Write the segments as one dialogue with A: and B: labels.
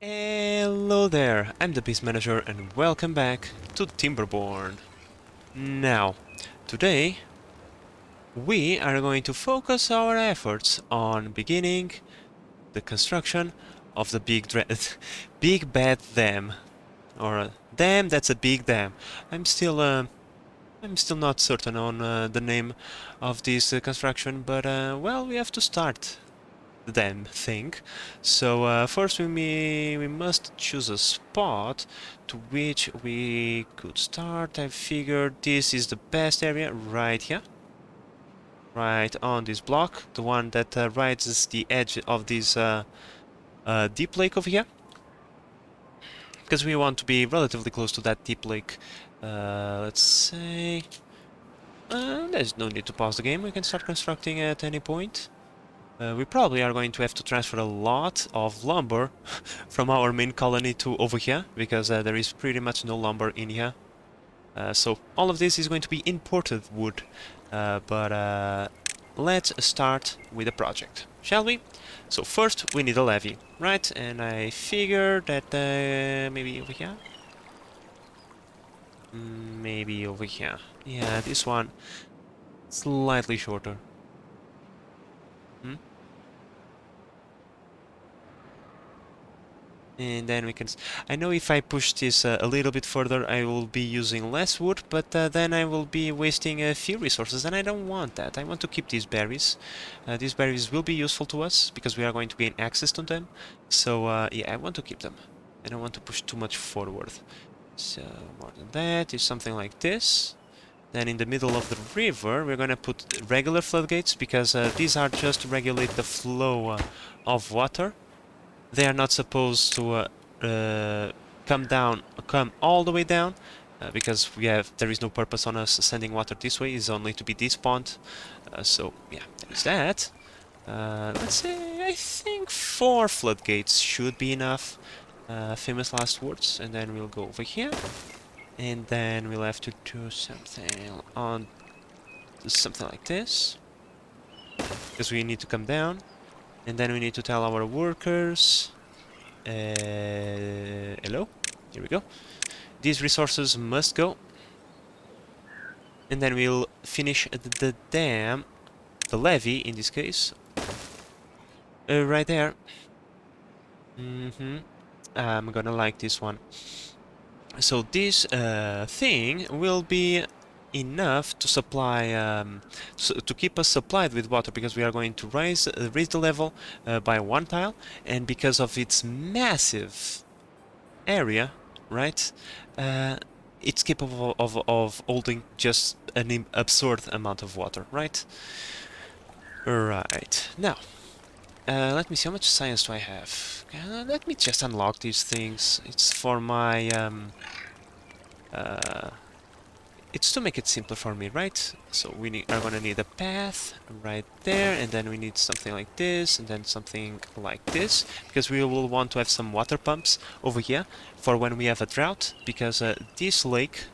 A: Hello there, I'm the Beast Manager and welcome back to Timberborn. Now, today we are going to focus our efforts on beginning the construction of the big bad dam, or a dam that's a big dam. I'm still not certain on the name of this construction, but well, we have to start the damn thing. So first we must choose a spot to which we could start. I figured this is the best area right here. Right on this block, the one that rides the edge of this deep lake over here. Because we want to be relatively close to that deep lake. Let's say... there's no need to pause the game, we can start constructing at any point. We probably are going to have to transfer a lot of lumber from our main colony to over here, because there is pretty much no lumber in here. So all of this is going to be imported wood, but let's start with the project, shall we? So first we need a levee, right? And I figure that maybe over here? Maybe over here. Yeah, this one slightly shorter. And then we can... I know if I push this a little bit further, I will be using less wood, but then I will be wasting a few resources, and I don't want that. I want to keep these berries. These berries will be useful to us, because we are going to gain access to them. So, yeah, I want to keep them. I don't want to push too much forward. So, more than that, is something like this. Then in the middle of the river, we're going to put regular floodgates, because these are just to regulate the flow of water. They are not supposed to come all the way down, because there is no purpose on us sending water this way. It's only to be despawned. So yeah, there's that. Let's say I think 4 floodgates should be enough. Famous last words, and then we'll go over here, and then we'll have to do something like this, because we need to come down. And then we need to tell our workers, hello, here we go, these resources must go. And then we'll finish the dam, the levee in this case, right there. I'm gonna like this one. So this thing will be enough to supply, to keep us supplied with water, because we are going to raise the level by 1 tile, and because of its massive area, right? It's capable of holding just an absurd amount of water, right? Right, now, let me see, how much science do I have? Let me just unlock these things. It's for my, it's to make it simpler for me, right? So we are gonna need a path right there, and then we need something like this, and then something like this, because we will want to have some water pumps over here for when we have a drought, because this lake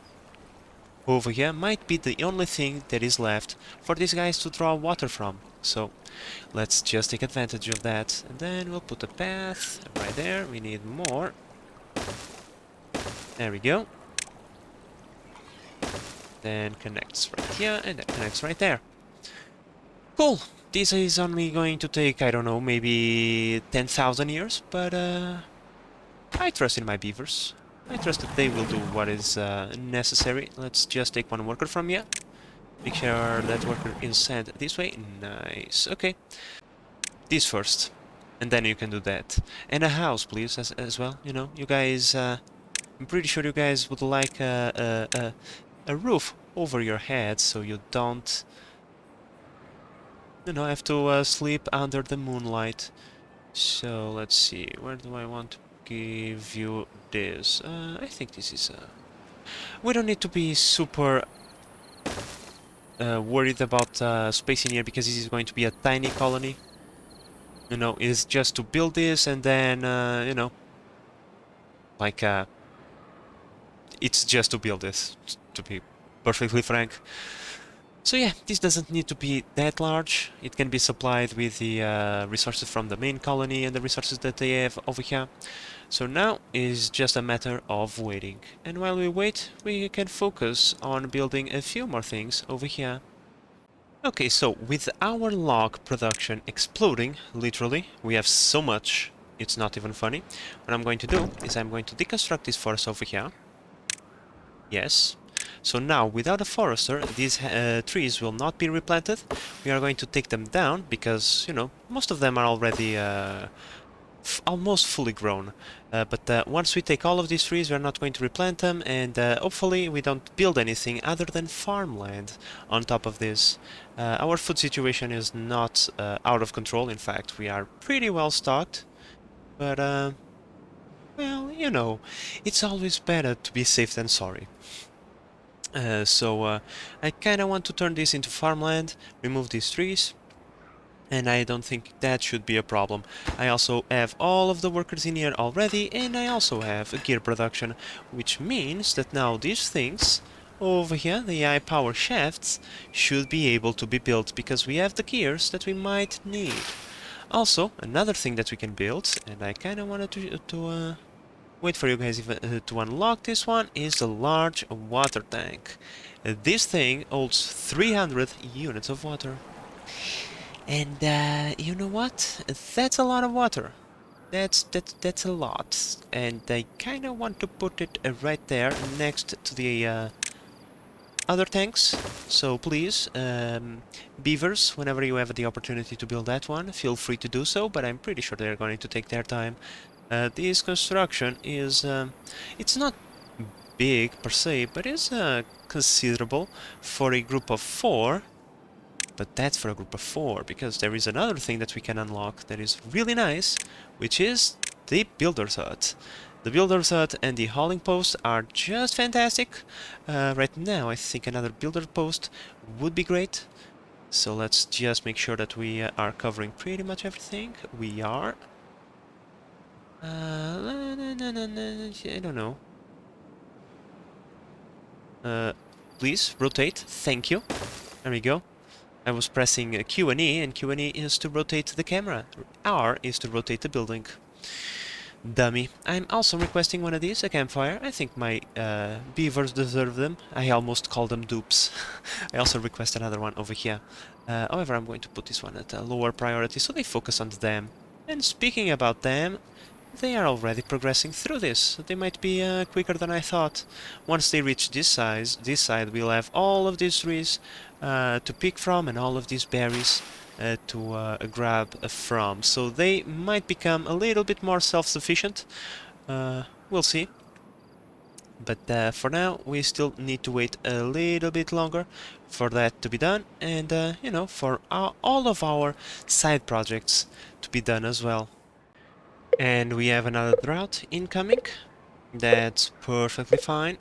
A: over here might be the only thing that is left for these guys to draw water from. So let's just take advantage of that, and then we'll put a path right there. We need more. There we go. Then connects right here, and then connects right there. Cool! This is only going to take, I don't know, maybe 10,000 years, but I trust in my beavers. I trust that they will do what is necessary. Let's just take 1 worker from here. Make sure that worker is sent this way. Nice. Okay. This first, and then you can do that. And a house, please, as well. You know, you guys... I'm pretty sure you guys would like a roof over your head, so you don't, you know, have to sleep under the moonlight. So let's see, where do I want to give you this? I think this is we don't need to be super worried about space in here, because this is going to be a tiny colony. You know, it's just to build this, and then you know, like it's just to build this, to be perfectly frank. So yeah, this doesn't need to be that large. It can be supplied with the resources from the main colony and the resources that they have over here. So now is just a matter of waiting. And while we wait, we can focus on building a few more things over here. Okay, so with our log production exploding, literally, we have so much, it's not even funny. What I'm going to do is I'm going to deconstruct this forest over here. Yes. So now, without a forester, these trees will not be replanted. We are going to take them down because, you know, most of them are already almost fully grown. But once we take all of these trees, we are not going to replant them, and hopefully we don't build anything other than farmland on top of this. Our food situation is not out of control. In fact, we are pretty well stocked. But, well, you know, it's always better to be safe than sorry. So I kind of want to turn this into farmland, remove these trees, and I don't think that should be a problem. I also have all of the workers in here already, and I also have a gear production, which means that now these things over here, the AI power shafts, should be able to be built, because we have the gears that we might need. Also, another thing that we can build, and I kind of wanted to wait for you guys to unlock this one, is the large water tank. This thing holds 300 units of water. And you know what? That's a lot of water. That's a lot. And I kind of want to put it right there next to the other tanks. So please, beavers, whenever you have the opportunity to build that one, feel free to do so, but I'm pretty sure they're going to take their time. This construction is, it's not big per se, but is considerable for a group of 4. But that's for a group of 4, because there is another thing that we can unlock that is really nice, which is the builder's hut. The builder's hut and the hauling post are just fantastic. Right now, I think another builder post would be great. So let's just make sure that we are covering pretty much everything. We are. I don't know. Please rotate. Thank you. There we go. I was pressing Q and E is to rotate the camera. R is to rotate the building. Dummy. I'm also requesting one of these, a campfire. I think my beavers deserve them. I almost called them dupes. I also request another one over here. However, I'm going to put this one at a lower priority so they focus on the dam. And speaking about them, they are already progressing through this. They might be quicker than I thought. Once they reach this side, we'll have all of these trees to pick from and all of these berries to grab from. So they might become a little bit more self-sufficient. We'll see. But for now, we still need to wait a little bit longer for that to be done, and you know, for all of our side projects to be done as well. And we have another drought incoming. That's perfectly fine.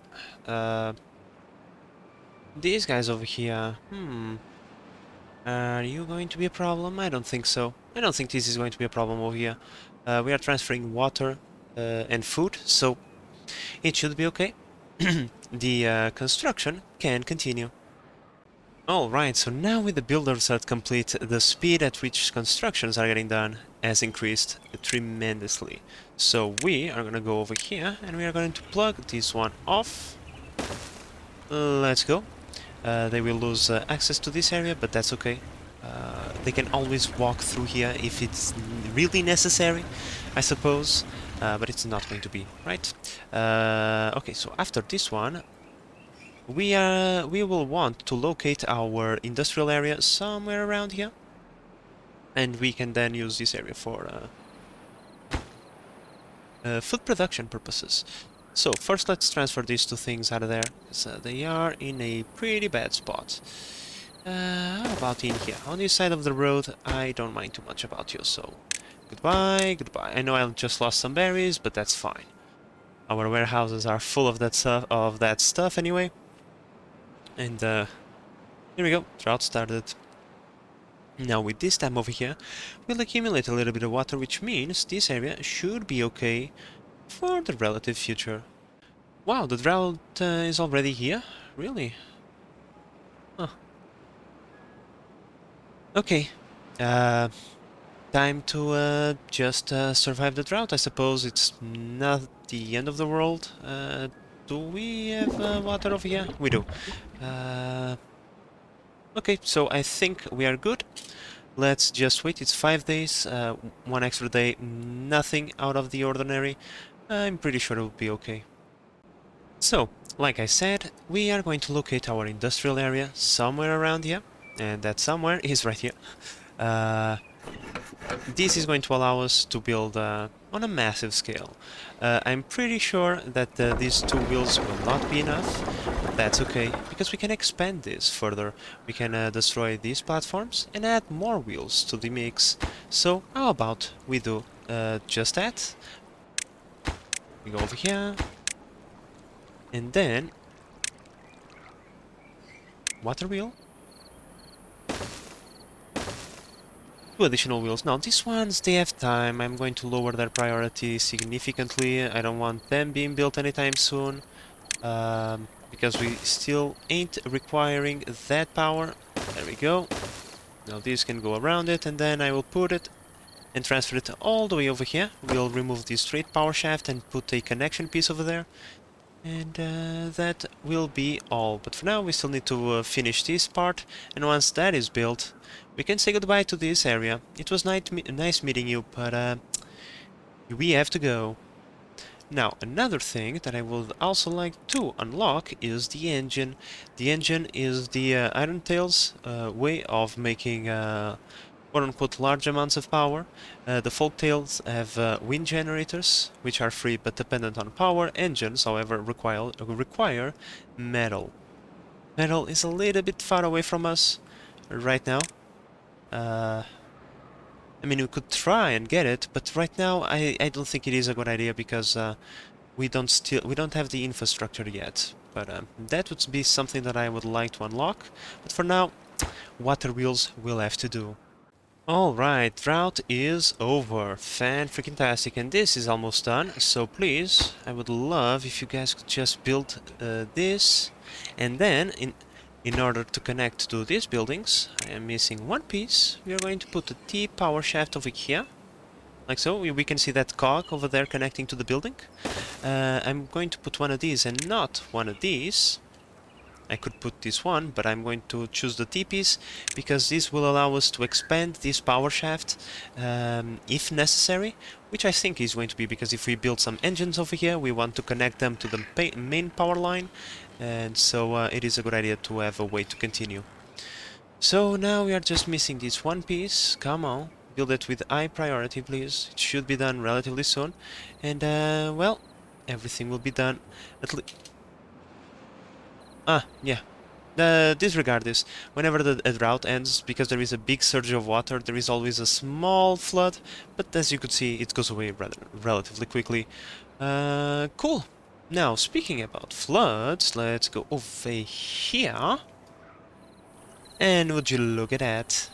A: These guys over here, are you going to be a problem? I don't think so. I don't think this is going to be a problem over here. We are transferring water and food, so it should be okay. The construction can continue. Alright, so now with the builders hut complete, the speed at which constructions are getting done has increased tremendously. So we are gonna go over here and we are going to plug this one off. Let's go. They will lose access to this area, but that's okay. They can always walk through here if it's really necessary, I suppose, but it's not going to be, right? Okay, so after this one, we will want to locate our industrial area somewhere around here, and we can then use this area for food production purposes. So first let's transfer these two things out of there, because they are in a pretty bad spot. How about in here? On this side of the road, I don't mind too much about you, so goodbye, goodbye. I know I just lost some berries, but that's fine. Our warehouses are full of that stuff anyway. And here we go, drought started. Now with this dam over here, we'll accumulate a little bit of water, which means this area should be okay for the relative future. Wow, the drought is already here? Really? Huh. Okay. That time to just survive the drought, I suppose. It's not the end of the world. Do we have water over here? We do. Okay, so I think we are good. Let's just wait. It's 5 days, one extra day, nothing out of the ordinary. I'm pretty sure it will be okay. So, like I said, we are going to locate our industrial area somewhere around here, and that somewhere is right here. This is going to allow us to build on a massive scale. I'm pretty sure that these two wheels will not be enough, but that's okay, because we can expand this further. We can destroy these platforms and add more wheels to the mix. So how about we do just that? We go over here, and then water wheel. Two additional wheels. Now, these ones, they have time. I'm going to lower their priority significantly. I don't want them being built anytime soon. Because we still ain't requiring that power. There we go. Now this can go around it, and then I will put it and transfer it all the way over here. We'll remove the straight power shaft and put a connection piece over there. And that will be all. But for now, we still need to finish this part. And once that is built, we can say goodbye to this area. It was nice meeting you, but we have to go. Now, another thing that I would also like to unlock is the engine. The engine is the Irontail's way of making quote-unquote large amounts of power. The Folktails have wind generators, which are free but dependent on power. Engines, however, require metal. Metal is a little bit far away from us right now. I mean, we could try and get it, but right now I don't think it is a good idea because we don't have the infrastructure yet. But that would be something that I would like to unlock. But for now, water wheels will have to do. Alright, drought is over. Fan-freaking-tastic, and this is almost done. So please, I would love if you guys could just build this, and then in order to connect to these buildings, I am missing one piece. We are going to put the T power shaft over here, like so. We can see that cog over there connecting to the building. I'm going to put one of these and not one of these. I could put this one, but I'm going to choose the T piece because this will allow us to expand this power shaft if necessary, which I think is going to be because if we build some engines over here, we want to connect them to the main power line, and so it is a good idea to have a way to continue. So now we are just missing this one piece. Come on, build it with high priority, please. It should be done relatively soon, and well, everything will be done at least. Yeah. Disregard this. Whenever the drought ends, because there is a big surge of water, there is always a small flood, but as you could see, it goes away relatively quickly. Cool. Now, speaking about floods, let's go over here. And would you look at that?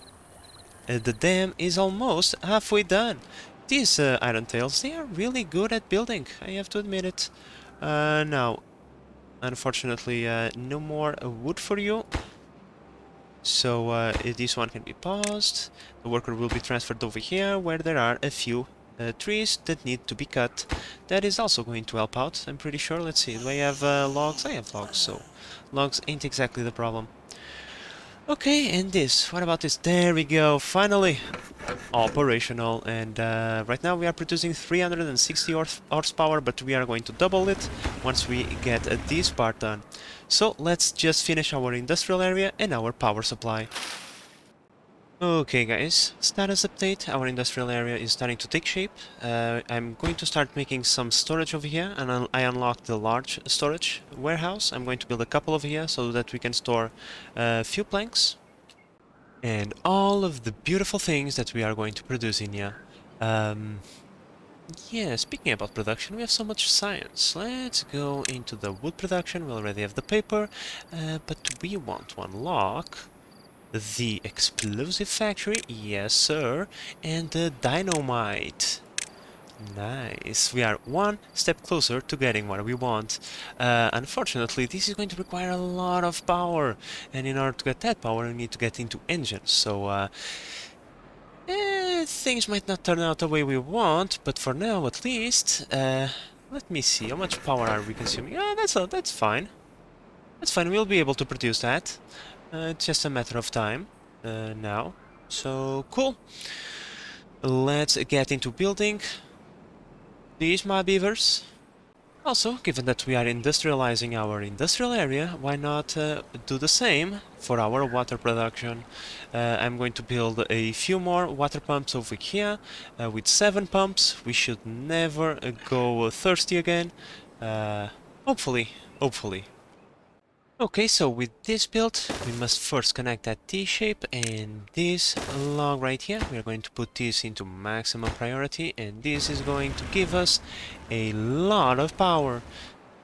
A: The dam is almost halfway done. These Irontails, they are really good at building, I have to admit it. Now, unfortunately, no more wood for you. So this one can be paused. The worker will be transferred over here, where there are a few trees that need to be cut. That is also going to help out, I'm pretty sure. Let's see, do I have logs? I have logs, so logs ain't exactly the problem. Okay, and this. What about this? There we go, finally operational. And right now we are producing 360 horsepower, but we are going to double it once we get this part done. So let's just finish our industrial area and our power supply. Okay guys, status update. Our industrial area is starting to take shape. I'm going to start making some storage over here, and I unlocked the large storage warehouse. I'm going to build a couple over here so that we can store a few planks and all of the beautiful things that we are going to produce in here. Yeah, speaking about production, we have so much science. Let's go into the wood production. We already have the paper, but we want to unlock the explosive factory, yes sir, and the dynamite. Nice, we are one step closer to getting what we want. Unfortunately, this is going to require a lot of power, and in order to get that power, we need to get into engines, so things might not turn out the way we want, but for now at least, let me see, how much power are we consuming? That's fine. That's fine, we'll be able to produce that. It's just a matter of time now. So, cool. Let's get into building these my beavers. Also, given that we are industrializing our industrial area, why not do the same for our water production? I'm going to build a few more water pumps over here. With 7 pumps, we should never go thirsty again. Hopefully, hopefully. Okay, so with this build, we must first connect that T-shape and this log right here. We are going to put this into maximum priority, and this is going to give us a lot of power.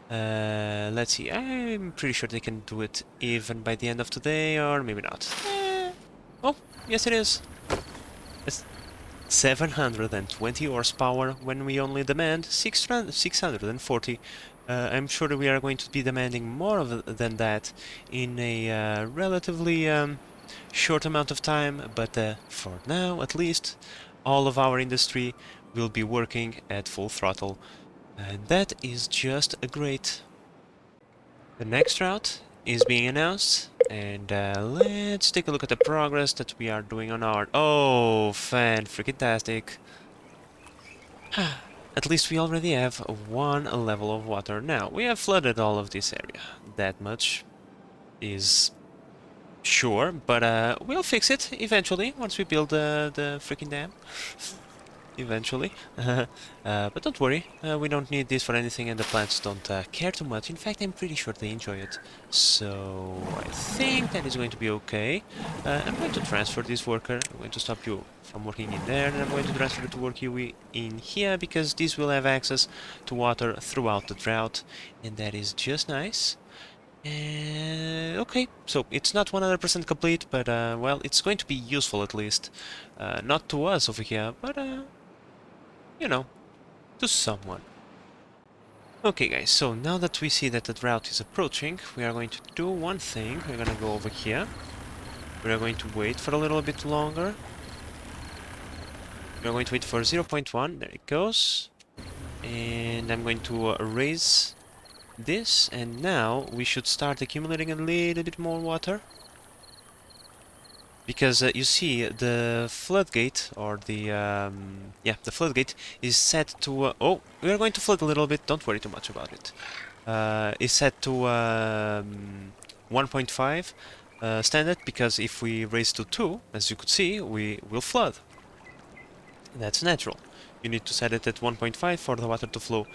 A: Let's see, I'm pretty sure they can do it even by the end of today, or maybe not. Oh, yes it is. It's 720 horsepower when we only demand 640. I'm sure that we are going to be demanding more than that in a relatively short amount of time, but for now, at least, all of our industry will be working at full throttle, and that is just great. The next route is being announced, and let's take a look at the progress that we are doing on our... Oh, fan-freaking-tastic! At least we already have 1 level of water now. We have flooded all of this area. That much is sure, but we'll fix it eventually once we build the freaking dam. Eventually. But don't worry, we don't need this for anything and the plants don't care too much. In fact, I'm pretty sure they enjoy it. So I think that is going to be okay. I'm going to transfer this worker. I'm going to stop you from working in there, and I'm going to transfer it to work you in here, because this will have access to water throughout the drought, and that is just nice. Okay, so it's not 100% complete, but well, it's going to be useful at least. Not to us over here, but you know, to someone. Okay guys, so now that we see that the drought is approaching, we are going to do one thing. We're gonna go over here. We are going to wait for a little bit longer. We're going to wait for 0.1, there it goes. And I'm going to raise this, and now we should start accumulating a little bit more water. Because you see, the floodgate, or the the floodgate is set to... oh, we are going to flood a little bit, don't worry too much about it. Is set to 1.5 standard, because if we raise to 2, as you could see, we will flood. That's natural. You need to set it at 1.5 for the water to flow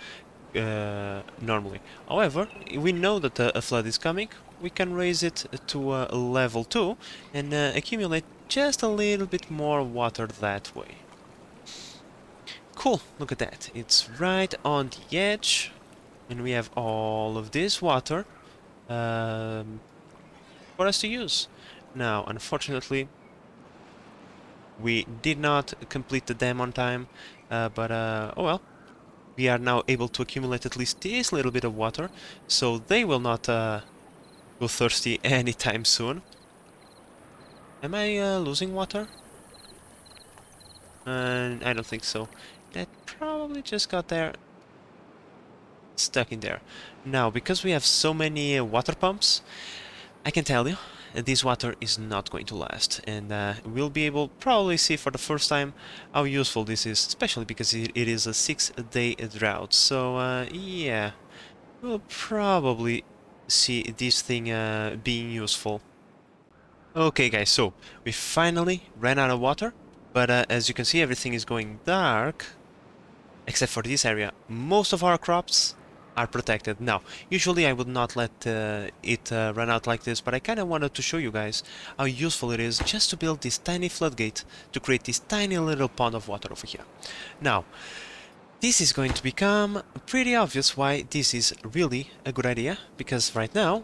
A: normally. However, we know that a flood is coming. We can raise it to level 2 and accumulate just a little bit more water that way. Cool, look at that. It's right on the edge, and we have all of this water for us to use. Now, unfortunately, we did not complete the dam on time, but oh well. We are now able to accumulate at least this little bit of water, so they will not go thirsty anytime soon. Am I losing water? I don't think so. That probably just got there, stuck in there. Now, because we have so many water pumps, I can tell you, this water is not going to last, and we'll be able probably see for the first time how useful this is, especially because it is a 6-day drought. So yeah, we'll probably see this thing being useful. Okay guys, so we finally ran out of water, but as you can see, everything is going dark, except for this area. Most of our crops are protected. Now, usually I would not let it run out like this, but I kind of wanted to show you guys how useful it is just to build this tiny floodgate to create this tiny little pond of water over here. Now, this is going to become pretty obvious why this is really a good idea, because right now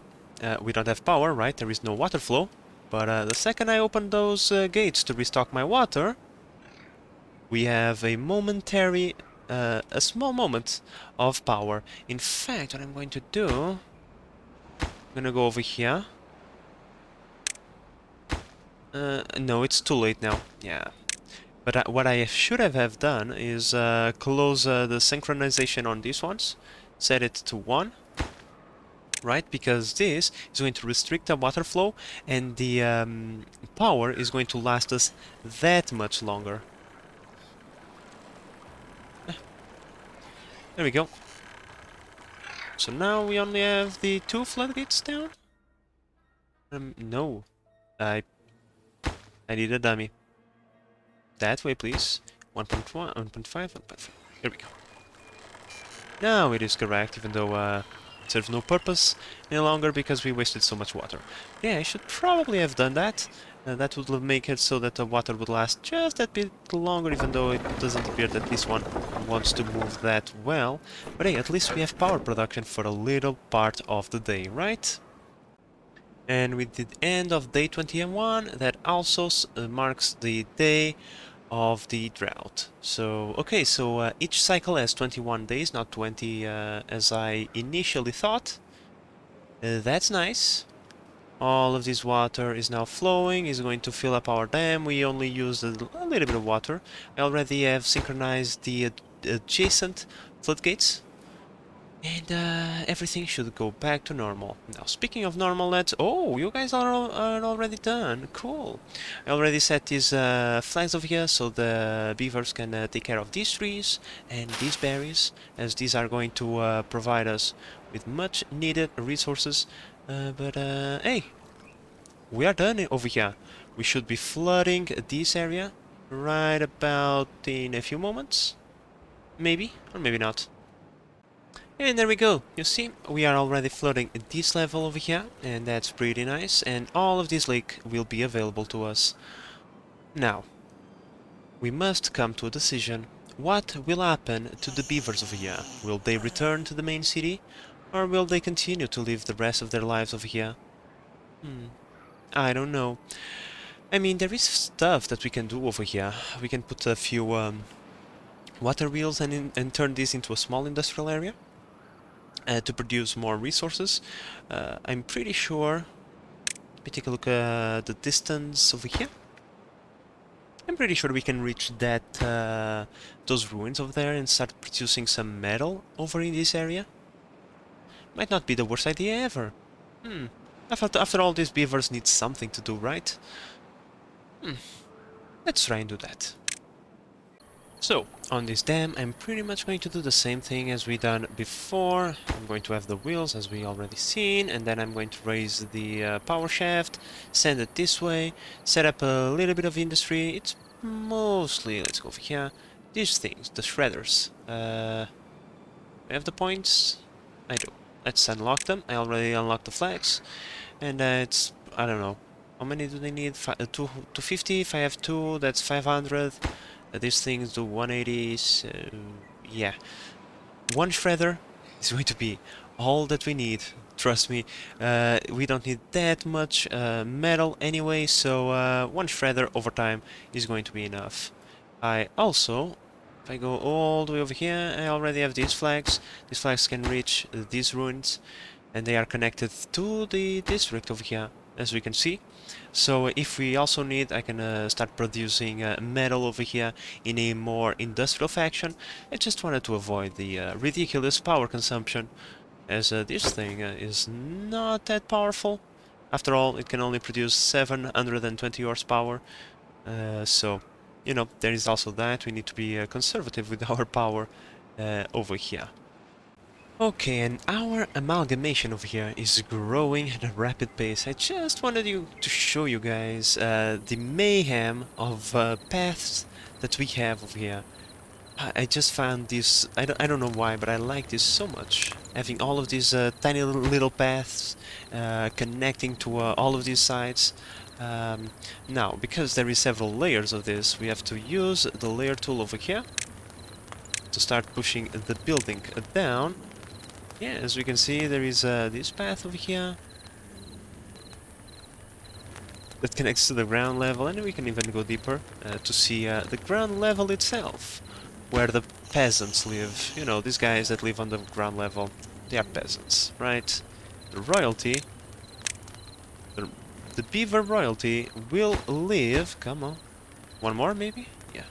A: we don't have power, right? There is no water flow, but the second I open those gates to restock my water, we have a momentary a small moment of power. In fact, what I'm going to do, I'm gonna go over here. No, it's too late now. Yeah, But what I should have done is close the synchronization on these ones, set it to 1, right? Because this is going to restrict the water flow, and the power is going to last us that much longer. There we go. So now we only have the 2 floodgates down? No. I need a dummy. That way, please. 1.1, 1.5, 1.5. Here we go. Now it is correct, even though it serves no purpose any longer because we wasted so much water. Yeah, I should probably have done that. That would make it so that the water would last just that bit longer, even though it doesn't appear that this one wants to move that well. But hey, at least we have power production for a little part of the day, right? And with the end of day 21, that also marks the day of the drought. So, okay, so each cycle has 21 days, not 20 as I initially thought. That's nice. All of this water is now flowing, is going to fill up our dam. We only used a little bit of water. I already have synchronized the adjacent floodgates. And everything should go back to normal. Now, speaking of normal, let's... Oh, you guys are already done. Cool. I already set these flags over here so the beavers can take care of these trees and these berries, as these are going to provide us with much needed resources. But hey, we are done over here. We should be flooding this area right about in a few moments. Maybe, or maybe not. And there we go. You see, we are already flooding at this level over here, and that's pretty nice, and all of this lake will be available to us. Now, we must come to a decision. What will happen to the beavers over here? Will they return to the main city, or will they continue to live the rest of their lives over here? I don't know. I mean, there is stuff that we can do over here. We can put a few water wheels and turn this into a small industrial area. To produce more resources. I'm pretty sure... Let me take a look at the distance over here. I'm pretty sure we can reach that those ruins over there and start producing some metal over in this area. Might not be the worst idea ever. After all, these beavers need something to do, right? Let's try and do that. So, on this dam, I'm pretty much going to do the same thing as we done before. I'm going to have the wheels, as we already seen, and then I'm going to raise the power shaft, send it this way, set up a little bit of industry. It's mostly, let's go over here, these things, the shredders. I have the points? I do. Let's unlock them. I already unlocked the flags, and it's, I don't know, how many do they need? 250? If I have 2, that's 500. These things do 180, so yeah. One shredder is going to be all that we need. Trust me, we don't need that much metal anyway, so one shredder over time is going to be enough. I also, if I go all the way over here, I already have these flags. These flags can reach these ruins, and they are connected to the district over here, as we can see. So if we also need, I can start producing metal over here in a more industrial fashion. I just wanted to avoid the ridiculous power consumption, as this thing is not that powerful. After all, it can only produce 720 horsepower, so, you know, there is also that. We need to be conservative with our power over here. Okay, and our amalgamation over here is growing at a rapid pace. I just wanted to show you guys the mayhem of paths that we have over here. I just found this, I don't know why, but I like this so much. Having all of these tiny little paths connecting to all of these sides. Now, because there is several layers of this, we have to use the layer tool over here to start pushing the building down. Yeah, as we can see, there is this path over here that connects to the ground level, and we can even go deeper to see the ground level itself, where the peasants live. You know, these guys that live on the ground level, they are peasants, right? The royalty, the beaver royalty will live... Come on. One more, maybe? Yeah.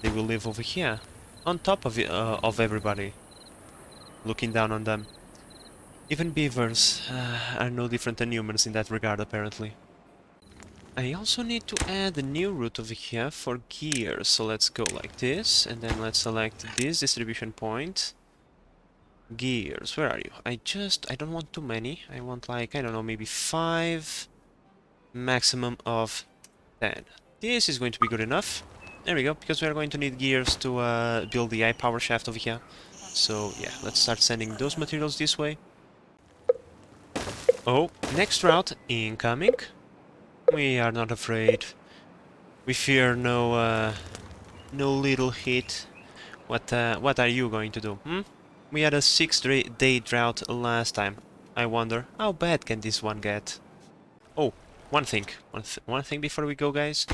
A: they will live over here, on top of everybody, looking down on them. Even beavers are no different than humans in that regard, apparently. I also need to add a new route over here for gears, so let's go like this, and then let's select this distribution point. Gears, where are you? I don't want too many, I want like, I don't know, maybe 5, maximum of 10. This is going to be good enough. There we go, because we are going to need gears to build the power shaft over here. So yeah, let's start sending those materials this way. Oh, next route incoming. We are not afraid. We fear no little hit. What are you going to do? Hmm? We had a 6-day drought last time. I wonder how bad can this one get? Oh, one thing before we go, guys.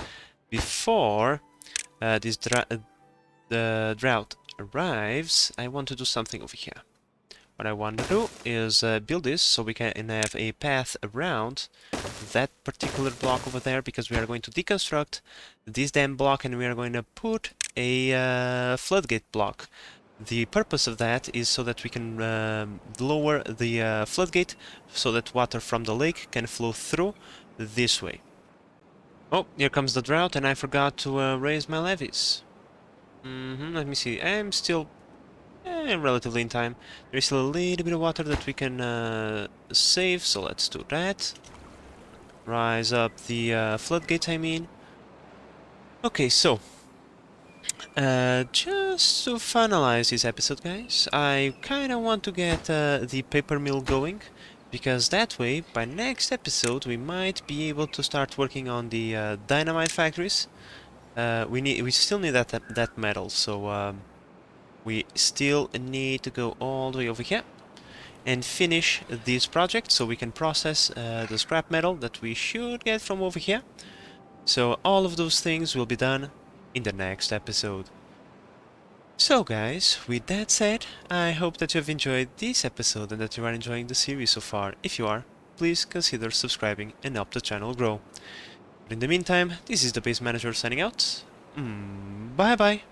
A: Before the drought arrives, I want to do something over here. What I want to do is build this so we can have a path around that particular block over there, because we are going to deconstruct this dam block and we are going to put a floodgate block. The purpose of that is so that we can lower the floodgate so that water from the lake can flow through this way. Oh, here comes the drought and I forgot to raise my levees. Let me see, I'm still relatively in time. There is still a little bit of water that we can save, so let's do that. Rise up the floodgates, I mean. Okay, so just to finalize this episode, guys, I kind of want to get the paper mill going, because that way, by next episode, we might be able to start working on the dynamite factories. We still need that metal, so we still need to go all the way over here and finish this project so we can process the scrap metal that we should get from over here. So all of those things will be done in the next episode. So guys, with that said, I hope that you have enjoyed this episode and that you are enjoying the series so far. If you are, please consider subscribing and help the channel grow. But in the meantime, this is the Base Manager signing out. Bye bye!